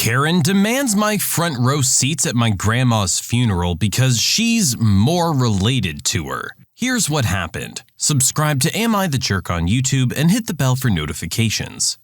Karen demands my front row seats at my grandma's funeral because she's more related to her. Here's what happened. Subscribe to Am I the Jerk on YouTube and hit the bell for notifications.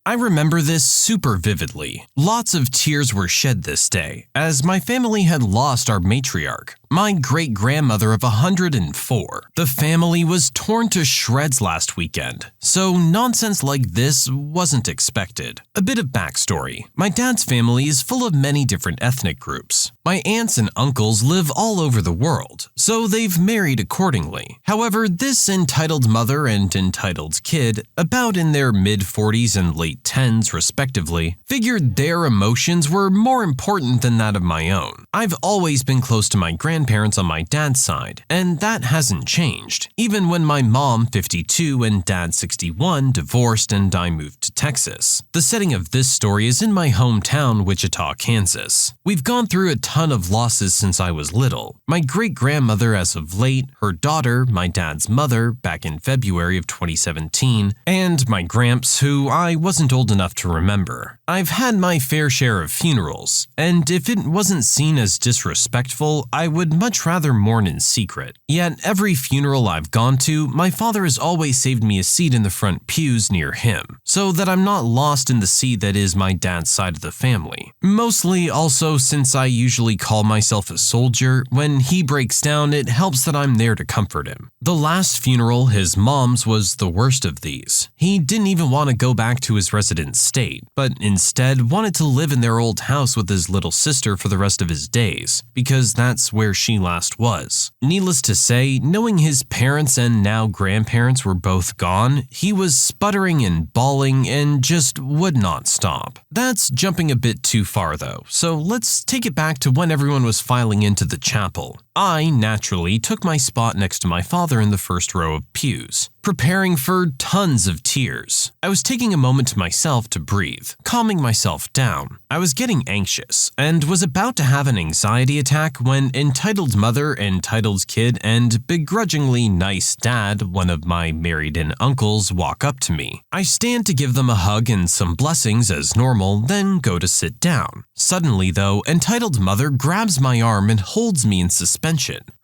I remember this super vividly. Lots of tears were shed this day, as my family had lost our matriarch, my great-grandmother of 104. The family was torn to shreds last weekend, so nonsense like this wasn't expected. A bit of backstory. My dad's family is full of many different ethnic groups. My aunts and uncles live all over the world, so they've married accordingly. However, this entitled mother and entitled kid, about in their mid-40s and late 10s respectively, figured their emotions were more important than that of my own. I've always been close to my grandparents on my dad's side, and that hasn't changed, even when my mom, 52, and dad, 61, divorced and I moved to Texas. The setting of this story is in my hometown, Wichita, Kansas. We've gone through a ton of losses since I was little. My great-grandmother as of late, her daughter, my dad's mother, back in February of 2017, and my gramps, who I wasn't old enough to remember. I've had my fair share of funerals, and if it wasn't seen as disrespectful, I would much rather mourn in secret. Yet every funeral I've gone to, my father has always saved me a seat in the front pews near him, so that I'm not lost in the sea that is my dad's side of the family. Mostly also since I usually call myself a soldier, when he breaks down, it helps that I'm there to comfort him. The last funeral, his mom's, was the worst of these. He didn't even want to go back to his resident state, but instead wanted to live in their old house with his little sister for the rest of his days, because that's where she last was. Needless to say, knowing his parents and now grandparents were both gone, he was sputtering and bawling and just would not stop. That's jumping a bit too far though, so let's take it back to when everyone was filing into the chapel. I, naturally, took my spot next to my father in the first row of pews, preparing for tons of tears. I was taking a moment to myself to breathe, calming myself down. I was getting anxious, and was about to have an anxiety attack when entitled mother, entitled kid, and begrudgingly nice dad, one of my married-in uncles, walk up to me. I stand to give them a hug and some blessings as normal, then go to sit down. Suddenly, though, entitled mother grabs my arm and holds me in suspension.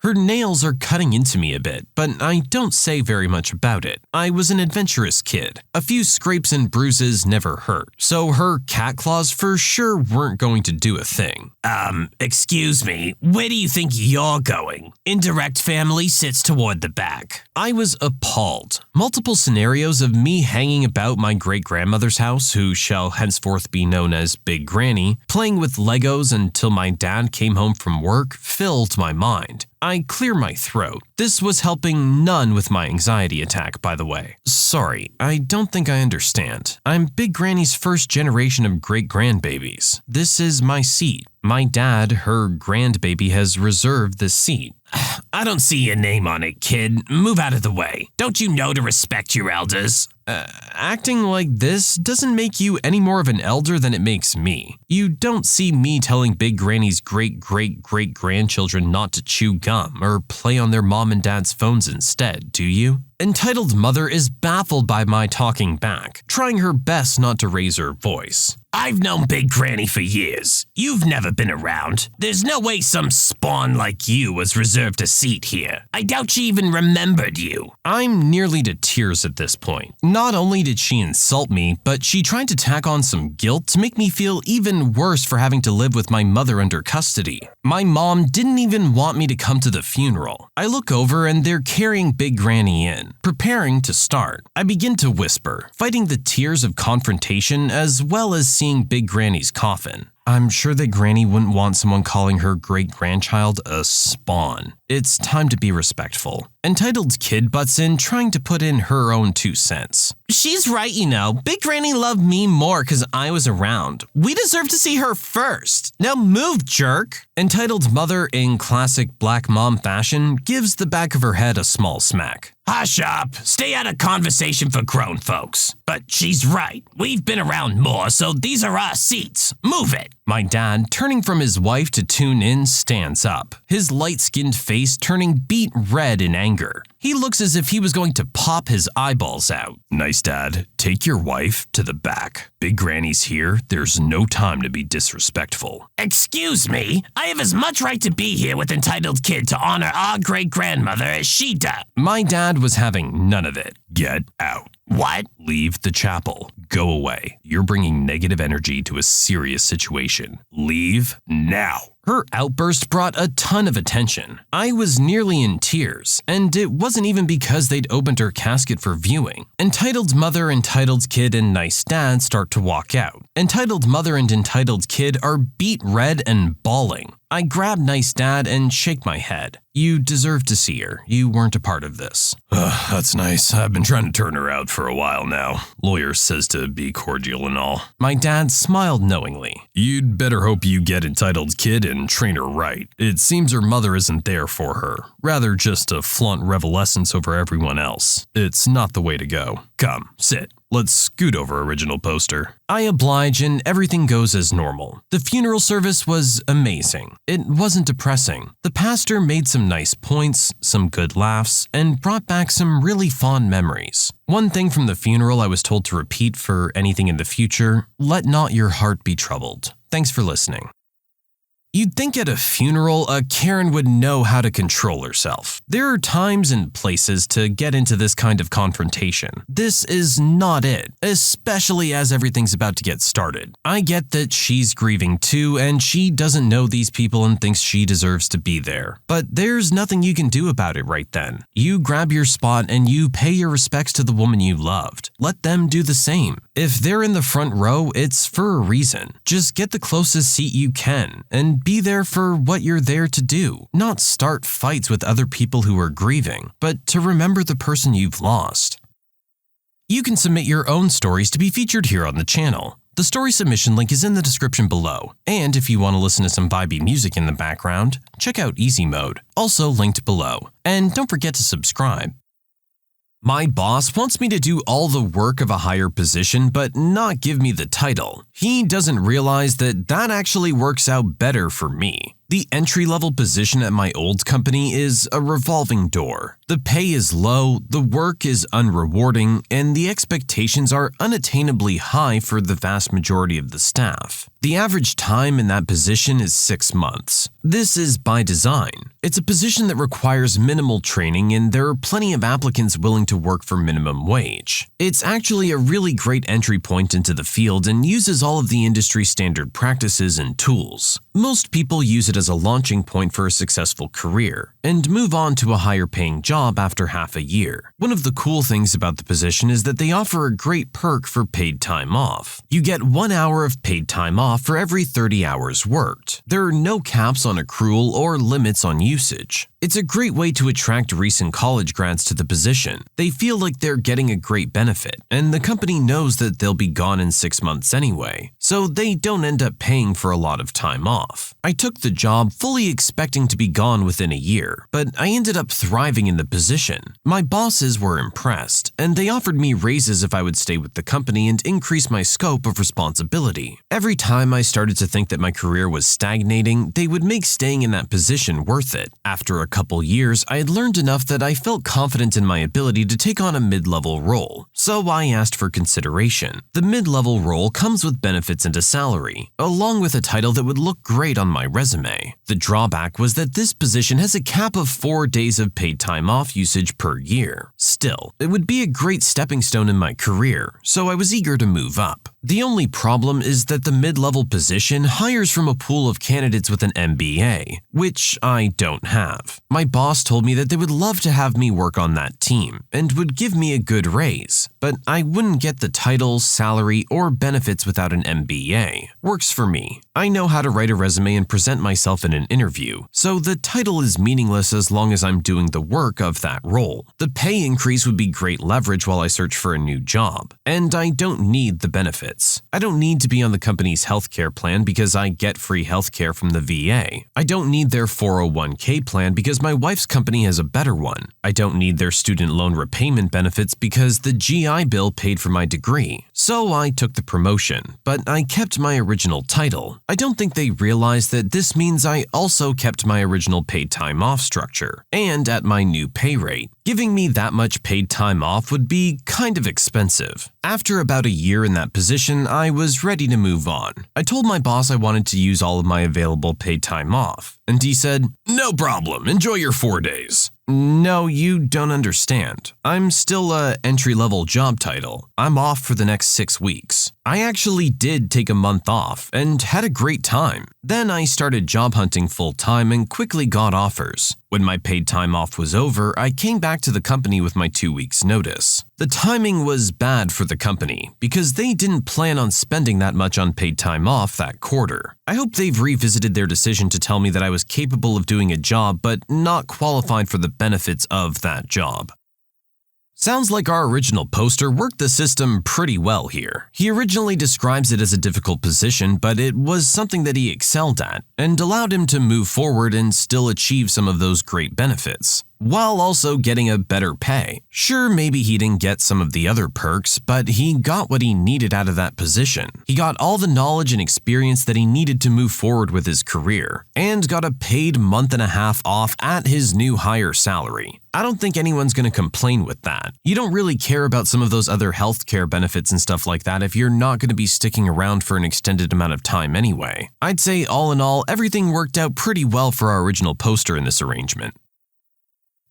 Her nails are cutting into me a bit, but I don't say very much about it. I was an adventurous kid. A few scrapes and bruises never hurt, so her cat claws for sure weren't going to do a thing. Excuse me, where do you think you're going? Indirect family sits toward the back. I was appalled. Multiple scenarios of me hanging about my great-grandmother's house, who shall henceforth be known as Big Granny, playing with Legos until my dad came home from work, filled my mind. I clear my throat. This was helping none with my anxiety attack, by the way. Sorry, I don't think I understand. I'm Big Granny's first generation of great-grandbabies. This is my seat. My dad, her grandbaby, has reserved this seat. I don't see your name on it, kid. Move out of the way. Don't you know to respect your elders? Acting like this doesn't make you any more of an elder than it makes me. You don't see me telling Big Granny's great-great-great-grandchildren not to chew gum or play on their mom and dad's phones instead, do you? Entitled mother is baffled by my talking back, trying her best not to raise her voice. I've known Big Granny for years. You've never been around. There's no way some spawn like you was reserved a seat here. I doubt she even remembered you. I'm nearly to tears at this point. Not only did she insult me, but she tried to tack on some guilt to make me feel even worse for having to live with my mother under custody. My mom didn't even want me to come to the funeral. I look over and they're carrying Big Granny in, preparing to start. I begin to whisper, fighting the tears of confrontation as well as seeing Big Granny's coffin. I'm sure that Granny wouldn't want someone calling her great-grandchild a spawn. It's time to be respectful. Entitled kid butts in, trying to put in her own 2 cents. She's right, you know. Big Granny loved me more because I was around. We deserve to see her first. Now move, jerk. Entitled mother, in classic black mom fashion, gives the back of her head a small smack. Hush up. Stay out of conversation for grown folks. But she's right. We've been around more, so these are our seats. Move it. My dad, turning from his wife to tune in, stands up, his light-skinned face turning beet red in anger. He He looks as if he was going to pop his eyeballs out. Nice, Dad. Take your wife to the back. Big Granny's here. There's no time to be disrespectful. Excuse me? I have as much right to be here with entitled kid to honor our great-grandmother as she does. My dad was having none of it. Get out. What? Leave the chapel. Go away. You're bringing negative energy to a serious situation. Leave now. Her outburst brought a ton of attention. I was nearly in tears, and it wasn't even because they'd opened her casket for viewing. Entitled mother, entitled kid, and nice dad start to walk out. Entitled mother and entitled kid are beet red and bawling. I grab nice dad and shake my head. You deserve to see her. You weren't a part of this. That's nice. I've been trying to turn her out for a while now. Lawyer says to be cordial and all. My dad smiled knowingly. You'd better hope you get entitled kid and train her right. It seems her mother isn't there for her. Rather just to flaunt revelescence over everyone else. It's not the way to go. Come, sit. Let's scoot over original poster. I oblige and everything goes as normal. The funeral service was amazing. It wasn't depressing. The pastor made some nice points, some good laughs, and brought back some really fond memories. One thing from the funeral I was told to repeat for anything in the future: let not your heart be troubled. Thanks for listening. You'd think at a funeral, a Karen would know how to control herself. There are times and places to get into this kind of confrontation. This is not it, especially as everything's about to get started. I get that she's grieving too, and she doesn't know these people and thinks she deserves to be there. But there's nothing you can do about it right then. You grab your spot and you pay your respects to the woman you loved. Let them do the same. If they're in the front row, it's for a reason. Just get the closest seat you can and be there for what you're there to do. Not start fights with other people who are grieving, but to remember the person you've lost. You can submit your own stories to be featured here on the channel. The story submission link is in the description below. And if you want to listen to some vibey music in the background, check out easymode, also linked below. And don't forget to subscribe. My boss wants me to do all the work of a higher position but not give me the title. He doesn't realize that that actually works out better for me. The entry-level position at my old company is a revolving door. The pay is low, the work is unrewarding, and the expectations are unattainably high for the vast majority of the staff. The average time in that position is 6 months. This is by design. It's a position that requires minimal training, and there are plenty of applicants willing to work for minimum wage. It's actually a really great entry point into the field and uses all of the industry standard practices and tools. Most people use it as a launching point for a successful career and move on to a higher paying job after half a year. One of the cool things about the position is that they offer a great perk for paid time off. You get 1 hour of paid time off for every 30 hours worked. There are no caps on accrual or limits on usage. It's a great way to attract recent college grads to the position. They feel like they're getting a great benefit, and the company knows that they'll be gone in 6 months anyway, so they don't end up paying for a lot of time off. I took the job fully expecting to be gone within a year, but I ended up thriving in the position. My bosses were impressed, and they offered me raises if I would stay with the company and increase my scope of responsibility. Every time I started to think that my career was stagnating, they would make staying in that position worth it. After a couple years, I had learned enough that I felt confident in my ability to take on a mid-level role, so I asked for consideration. The mid-level role comes with benefits and a salary, along with a title that would look great on my resume. The drawback was that this position has a cap of 4 days of paid time off usage per year. Still, it would be a great stepping stone in my career, so I was eager to move up. The only problem is that the mid-level position hires from a pool of candidates with an MBA, which I don't have. My boss told me that they would love to have me work on that team and would give me a good raise, but I wouldn't get the title, salary, or benefits without an MBA. Works for me. I know how to write a resume and present myself in an interview, so the title is meaningless as long as I'm doing the work of that role. The pay increase would be great leverage while I search for a new job, and I don't need the benefits. I don't need to be on the company's healthcare plan because I get free healthcare from the VA. I don't need their 401k plan because my wife's company has a better one. I don't need their student loan repayment benefits because the GI Bill paid for my degree. so I took the promotion, but I kept my original title. I don't think they realized that this means I also kept my original paid time off structure, and at my new pay rate. Giving me that much paid time off would be kind of expensive. After about a year in that position, I was ready to move on. I told my boss I wanted to use all of my available paid time off, and he said, "No problem, enjoy your 4 days." No, you don't understand. I'm still a entry-level job title. I'm off for the next 6 weeks. I actually did take a month off and had a great time. Then I started job hunting full-time and quickly got offers. When my paid time off was over, I came back to the company with my 2 weeks' notice. The timing was bad for the company because they didn't plan on spending that much on paid time off that quarter. I hope they've revisited their decision to tell me that I was capable of doing a job but not qualified for the benefits of that job. Sounds like our original poster worked the system pretty well here. He originally describes it as a difficult position, but it was something that he excelled at and allowed him to move forward and still achieve some of those great benefits, while also getting a better pay. Sure, maybe he didn't get some of the other perks, but he got what he needed out of that position. He got all the knowledge and experience that he needed to move forward with his career, and got a paid month and a half off at his new higher salary. I don't think anyone's going to complain with that. You don't really care about some of those other healthcare benefits and stuff like that if you're not going to be sticking around for an extended amount of time anyway. I'd say all in all, everything worked out pretty well for our original poster in this arrangement.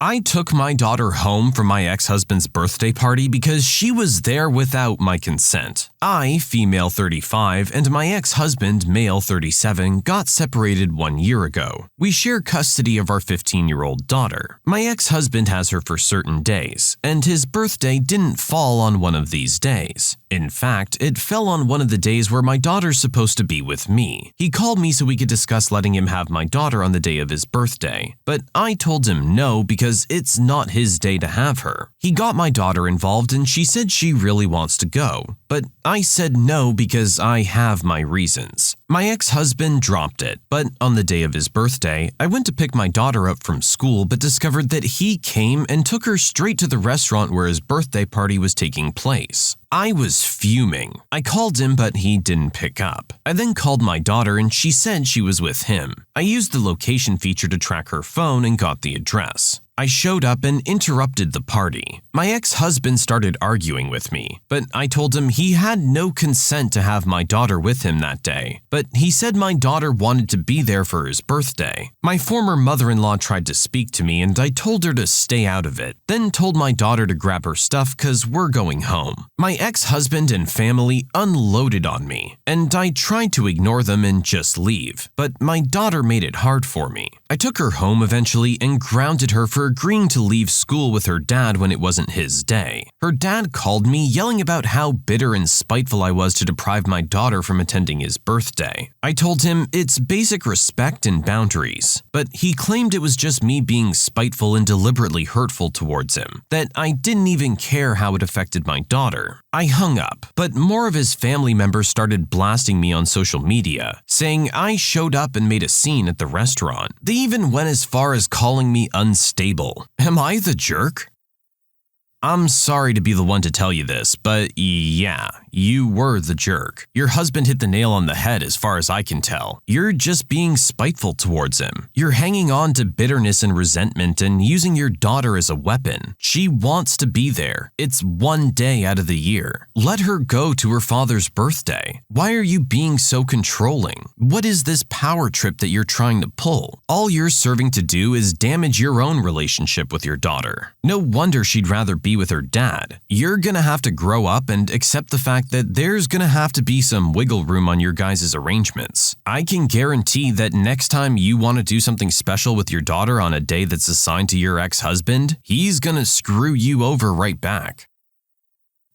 I took my daughter home from my ex-husband's birthday party because she was there without my consent. I, female 35, and my ex-husband, male 37, got separated 1 year ago. We share custody of our 15-year-old daughter. My ex-husband has her for certain days, and his birthday didn't fall on one of these days. In fact, it fell on one of the days where my daughter's supposed to be with me. He called me so we could discuss letting him have my daughter on the day of his birthday, but I told him no because it's not his day to have her. He got my daughter involved and she said she really wants to go, but I said no because I have my reasons. My ex-husband dropped it, but on the day of his birthday, I went to pick my daughter up from school but discovered that he came and took her straight to the restaurant where his birthday party was taking place. I was fuming. I called him, but he didn't pick up. I then called my daughter and she said she was with him. I used the location feature to track her phone and got the address. I showed up and interrupted the party. My ex-husband started arguing with me, but I told him he had no consent to have my daughter with him that day. But he said my daughter wanted to be there for his birthday. My former mother-in-law tried to speak to me and I told her to stay out of it, then told my daughter to grab her stuff cause we're going home. My ex-husband and family unloaded on me, and I tried to ignore them and just leave, but my daughter made it hard for me. I took her home eventually and grounded her for agreeing to leave school with her dad when it wasn't his day. Her dad called me yelling about how bitter and spiteful I was to deprive my daughter from attending his birthday. I told him it's basic respect and boundaries, but he claimed it was just me being spiteful and deliberately hurtful towards him, that I didn't even care how it affected my daughter. I hung up, but more of his family members started blasting me on social media, saying I showed up and made a scene at the restaurant. They even went as far as calling me unstable. Am I the jerk? I'm sorry to be the one to tell you this, but yeah, you were the jerk. Your husband hit the nail on the head as far as I can tell. You're just being spiteful towards him. You're hanging on to bitterness and resentment and using your daughter as a weapon. She wants to be there. It's 1 day out of the year. Let her go to her father's birthday. Why are you being so controlling? What is this power trip that you're trying to pull? All you're serving to do is damage your own relationship with your daughter. No wonder she'd rather be with her dad. You're gonna have to grow up and accept the fact that there's gonna have to be some wiggle room on your guys' arrangements. I can guarantee that next time you want to do something special with your daughter on a day that's assigned to your ex-husband, he's gonna screw you over right back.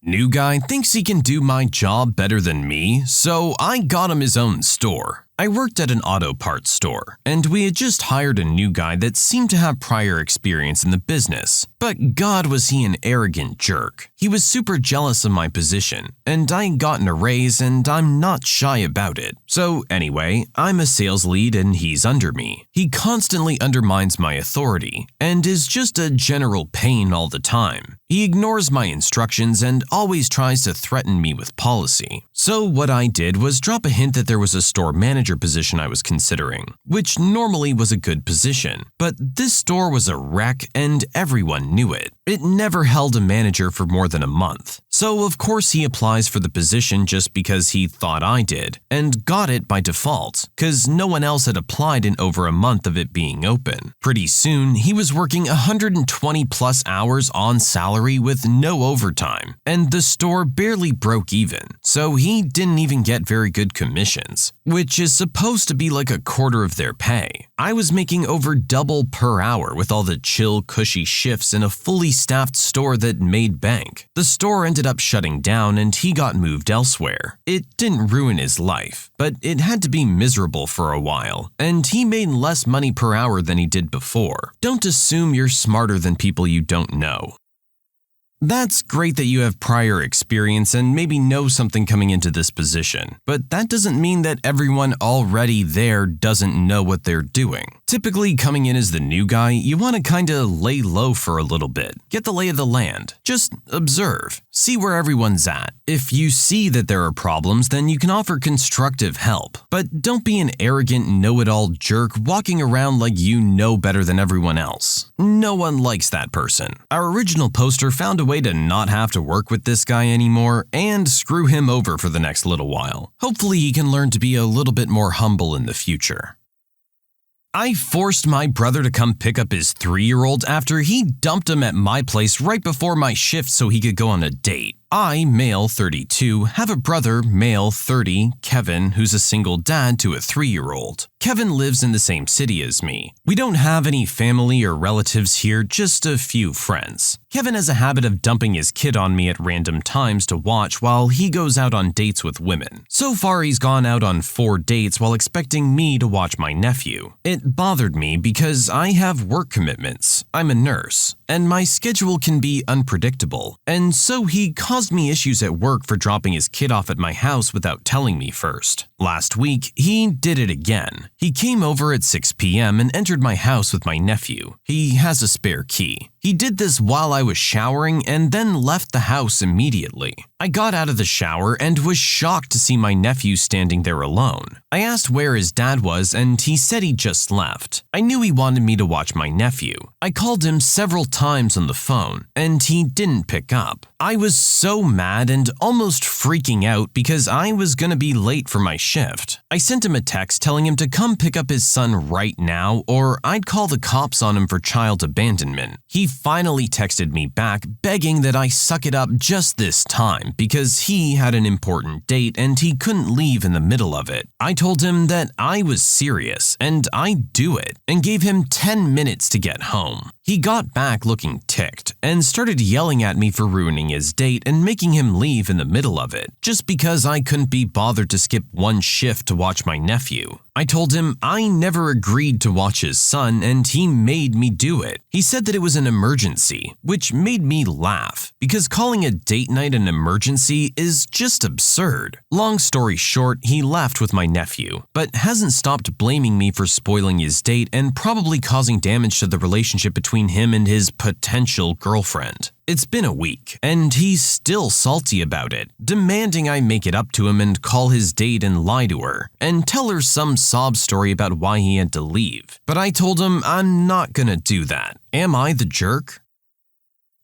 New guy thinks he can do my job better than me, so I got him his own store. I worked at an auto parts store, and we had just hired a new guy that seemed to have prior experience in the business. But God, was he an arrogant jerk. He was super jealous of my position, and I gotten a raise and I'm not shy about it. So anyway, I'm a sales lead and he's under me. He constantly undermines my authority and is just a general pain all the time. He ignores my instructions and always tries to threaten me with policy. So what I did was drop a hint that there was a store manager position I was considering, which normally was a good position. But this store was a wreck and everyone knew it. It never held a manager for more than a month. So of course he applies for the position just because he thought I did, and got it by default, cause no one else had applied in over a month of it being open. Pretty soon, he was working 120 plus hours on salary with no overtime, and the store barely broke even, so he didn't even get very good commissions, which is supposed to be like a quarter of their pay. I was making over double per hour with all the chill, cushy shifts in a fully staffed store that made bank. The store ended up shutting down and he got moved elsewhere. It didn't ruin his life, but it had to be miserable for a while, and he made less money per hour than he did before. Don't assume you're smarter than people you don't know. That's great that you have prior experience and maybe know something coming into this position, but that doesn't mean that everyone already there doesn't know what they're doing. Typically, coming in as the new guy, you want to kinda lay low for a little bit, get the lay of the land, just observe, see where everyone's at. If you see that there are problems, then you can offer constructive help, but don't be an arrogant know-it-all jerk walking around like you know better than everyone else. No one likes that person. Our original poster found a way to not have to work with this guy anymore and screw him over for the next little while. Hopefully he can learn to be a little bit more humble in the future. I forced my brother to come pick up his 3-year-old after he dumped him at my place right before my shift so he could go on a date. I, male 32, have a brother, male 30, Kevin, who's a single dad to a 3-year-old. Kevin lives in the same city as me. We don't have any family or relatives here, just a few friends. Kevin has a habit of dumping his kid on me at random times to watch while he goes out on dates with women. So far, he's gone out on 4 dates while expecting me to watch my nephew. It bothered me because I have work commitments. I'm a nurse, and my schedule can be unpredictable, and so he caused me issues at work for dropping his kid off at my house without telling me first. Last week, he did it again. He came over at 6 p.m. and entered my house with my nephew. He has a spare key. He did this while I was showering and then left the house immediately. I got out of the shower and was shocked to see my nephew standing there alone. I asked where his dad was and he said he just left. I knew he wanted me to watch my nephew. I called him several times on the phone and he didn't pick up. I was so mad and almost freaking out because I was gonna be late for my shift. I sent him a text telling him to come pick up his son right now or I'd call the cops on him for child abandonment. He finally texted me back begging that I suck it up just this time because he had an important date and he couldn't leave in the middle of it. I told him that I was serious and I'd do it and gave him 10 minutes to get home. He got back looking ticked and started yelling at me for ruining his date and making him leave in the middle of it, just because I couldn't be bothered to skip one shift to watch my nephew. I told him I never agreed to watch his son and he made me do it. He said that it was an emergency, which made me laugh, because calling a date night an emergency is just absurd. Long story short, he left with my nephew, but hasn't stopped blaming me for spoiling his date and probably causing damage to the relationship between him and his potential girlfriend. It's been a week, and he's still salty about it, demanding I make it up to him and call his date and lie to her, and tell her some sob story about why he had to leave. But I told him I'm not gonna do that. Am I the jerk?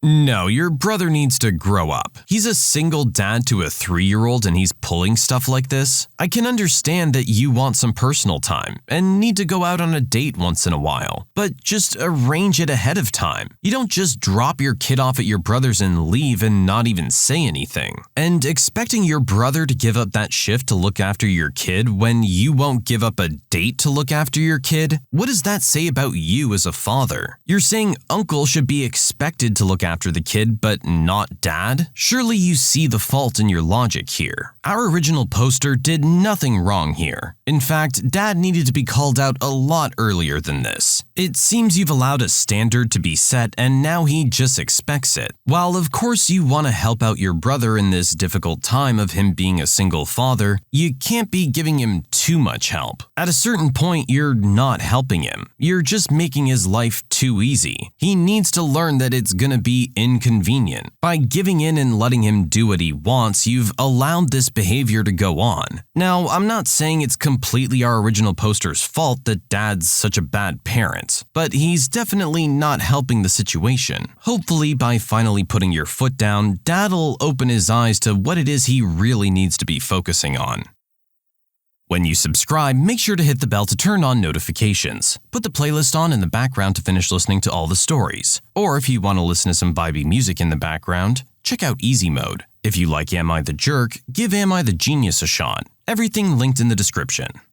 No, your brother needs to grow up. He's a single dad to a 3-year-old and he's pulling stuff like this. I can understand that you want some personal time and need to go out on a date once in a while, but just arrange it ahead of time. You don't just drop your kid off at your brother's and leave and not even say anything. And expecting your brother to give up that shift to look after your kid when you won't give up a date to look after your kid? What does that say about you as a father? You're saying uncle should be expected to look after the kid but not dad? Surely you see the fault in your logic here. Our original poster did nothing wrong here. In fact, dad needed to be called out a lot earlier than this. It seems you've allowed a standard to be set and now he just expects it. While of course you want to help out your brother in this difficult time of him being a single father, you can't be giving him too much help. At a certain point, you're not helping him. You're just making his life too easy. He needs to learn that it's gonna be inconvenient. By giving in and letting him do what he wants, you've allowed this behavior to go on. Now, I'm not saying it's completely our original poster's fault that dad's such a bad parent, but he's definitely not helping the situation. Hopefully, by finally putting your foot down, dad'll open his eyes to what it is he really needs to be focusing on. When you subscribe, make sure to hit the bell to turn on notifications. Put the playlist on in the background to finish listening to all the stories. Or if you want to listen to some vibey music in the background, check out easymode. If you like Am I the Jerk, give Am I the Genius a shot. Everything linked in the description.